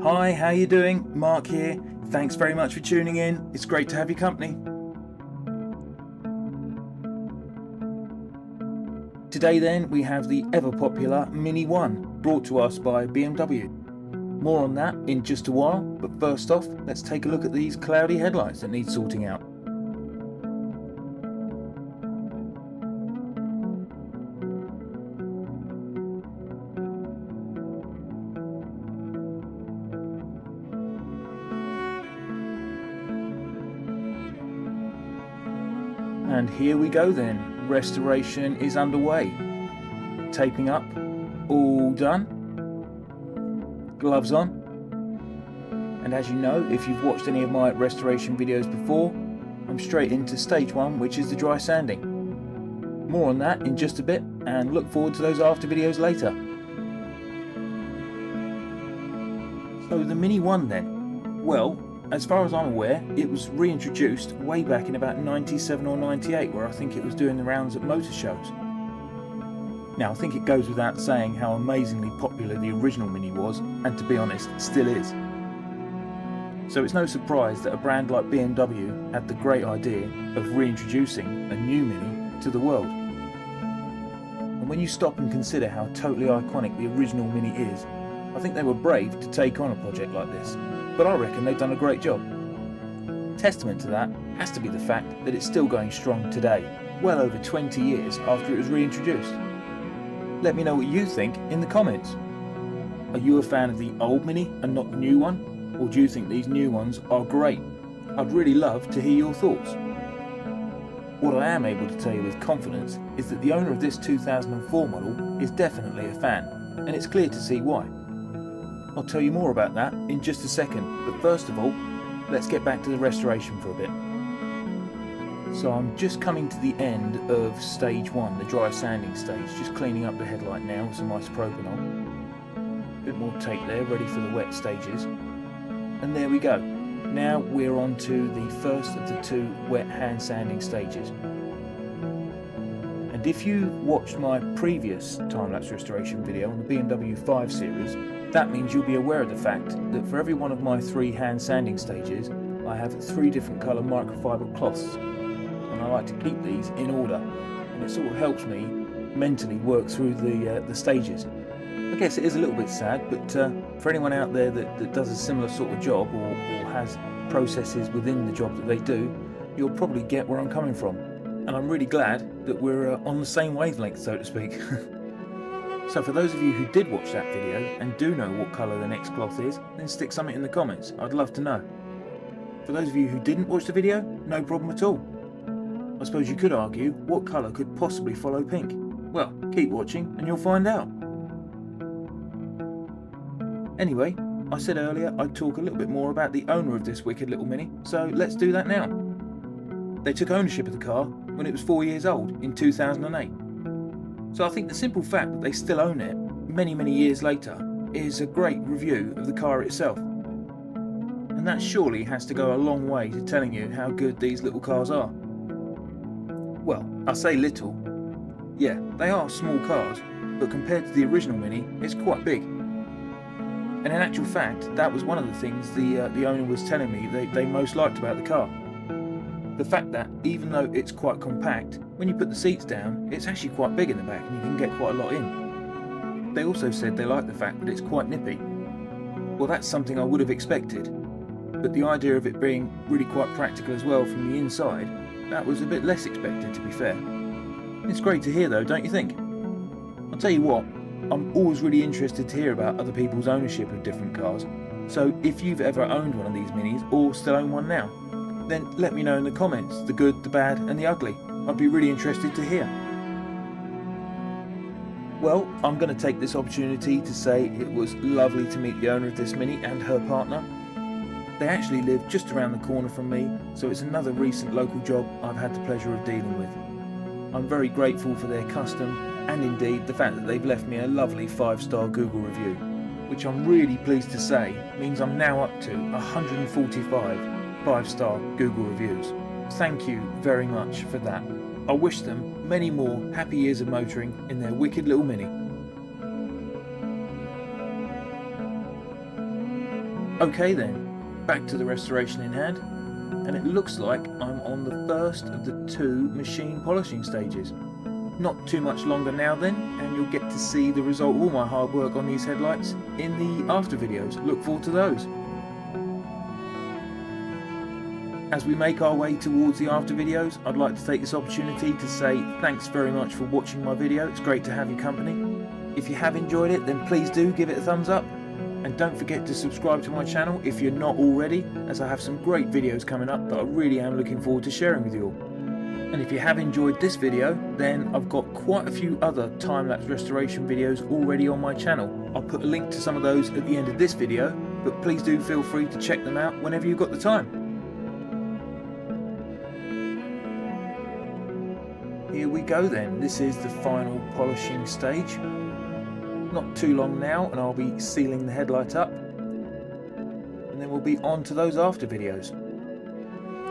Hi, how you doing? Mark here. Thanks very much for tuning in. It's great to have your company. Today then, we have the ever popular Mini 1, brought to us by BMW. More on that in just a while, but first off, let's take a look at these cloudy headlights that need sorting out. And here we go then, restoration is underway. Taping up, all done, gloves on. And as you know, if you've watched any of my restoration videos before, I'm straight into stage 1, which is the dry sanding. More on that in just a bit, and look forward to those after videos later. So the Mini 1 then, well, as far as I'm aware, it was reintroduced way back in about 97 or 98, where I think it was doing the rounds at motor shows. Now, I think it goes without saying how amazingly popular the original Mini was, and to be honest, still is. So it's no surprise that a brand like BMW had the great idea of reintroducing a new Mini to the world. And when you stop and consider how totally iconic the original Mini is, I think they were brave to take on a project like this. But I reckon they've done a great job. Testament to that has to be the fact that it's still going strong today, well over 20 years after it was reintroduced. Let me know what you think in the comments. Are you a fan of the old Mini and not the new one? Or do you think these new ones are great? I'd really love to hear your thoughts. What I am able to tell you with confidence is that the owner of this 2004 model is definitely a fan, and it's clear to see why. I'll tell you more about that in just a second, but first of all, let's get back to the restoration for a bit. So I'm just coming to the end of stage 1, the dry sanding stage, just cleaning up the headlight now with some isopropanol. A bit more tape there, ready for the wet stages. And there we go. Now we're on to the first of the 2 wet hand sanding stages. And if you watched my previous time-lapse restoration video on the BMW 5 series, that means you'll be aware of the fact that for every one of my 3 hand sanding stages, I have 3 different colour microfiber cloths, and I like to keep these in order, and it sort of helps me mentally work through the stages. I guess it is a little bit sad, but for anyone out there that does a similar sort of job or has processes within the job that they do, you'll probably get where I'm coming from, and I'm really glad that we're on the same wavelength, so to speak. So for those of you who did watch that video and do know what colour the next cloth is, then stick something in the comments, I'd love to know. For those of you who didn't watch the video, no problem at all. I suppose you could argue, what colour could possibly follow pink? Well, keep watching and you'll find out. Anyway, I said earlier I'd talk a little bit more about the owner of this wicked little Mini, so let's do that now. They took ownership of the car when it was 4 years old in 2008. So I think the simple fact that they still own it many years later is a great review of the car itself. And that surely has to go a long way to telling you how good these little cars are. Well, I say little. Yeah, they are small cars, but compared to the original Mini, it's quite big. And in actual fact, that was one of the things the owner was telling me they most liked about the car. The fact that even though it's quite compact, when you put the seats down, it's actually quite big in the back and you can get quite a lot in. They also said they like the fact that it's quite nippy. Well, that's something I would have expected, but the idea of it being really quite practical as well from the inside, that was a bit less expected, to be fair. It's great to hear though, don't you think? I'll tell you what, I'm always really interested to hear about other people's ownership of different cars, so if you've ever owned one of these Minis or still own one now, then let me know in the comments, the good, the bad and the ugly. I'd be really interested to hear. Well, I'm going to take this opportunity to say it was lovely to meet the owner of this Mini and her partner. They actually live just around the corner from me, so it's another recent local job I've had the pleasure of dealing with. I'm very grateful for their custom and indeed the fact that they've left me a lovely 5-star Google review, which I'm really pleased to say means I'm now up to 145 5-star Google reviews. Thank you very much for that. I wish them many more happy years of motoring in their wicked little Mini. Okay then, back to the restoration in hand, and it looks like I'm on the first of the 2 machine polishing stages. Not too much longer now then, and you'll get to see the result of all my hard work on these headlights in the after videos. Look forward to those. As we make our way towards the after videos, I'd like to take this opportunity to say thanks very much for watching my video. It's great to have your company. If you have enjoyed it, then please do give it a thumbs up. And don't forget to subscribe to my channel if you're not already, as I have some great videos coming up that I really am looking forward to sharing with you all. And if you have enjoyed this video, then I've got quite a few other time-lapse restoration videos already on my channel. I'll put a link to some of those at the end of this video, but please do feel free to check them out whenever you've got the time. Here we go then, this is the final polishing stage. Not too long now and I'll be sealing the headlight up, and then we'll be on to those after videos.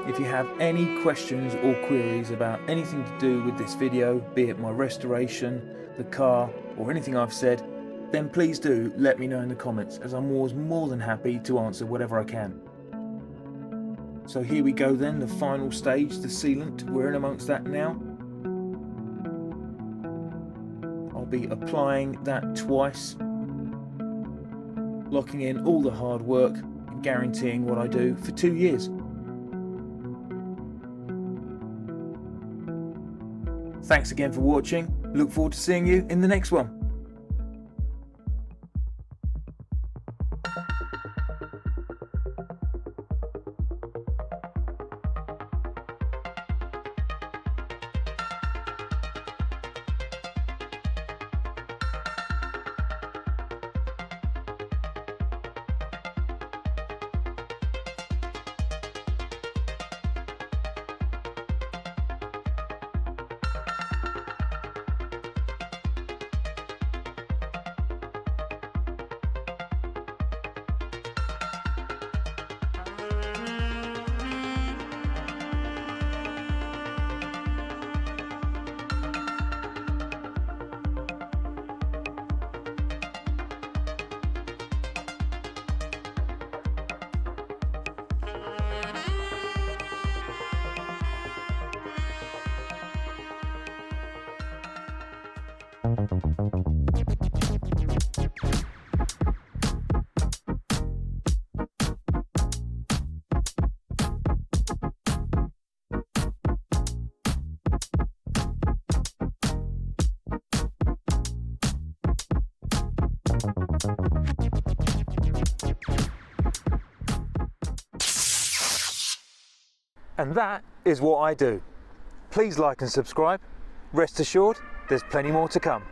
If you have any questions or queries about anything to do with this video, be it my restoration, the car, or anything I've said, then please do let me know in the comments, as I'm always more than happy to answer whatever I can. So here we go then, the final stage, the sealant, we're in amongst that now. I'll be applying that twice, locking in all the hard work and guaranteeing what I do for 2 years. Thanks again for watching. Look forward to seeing you in the next one. And that is what I do. Please like and subscribe. Rest assured, there's plenty more to come.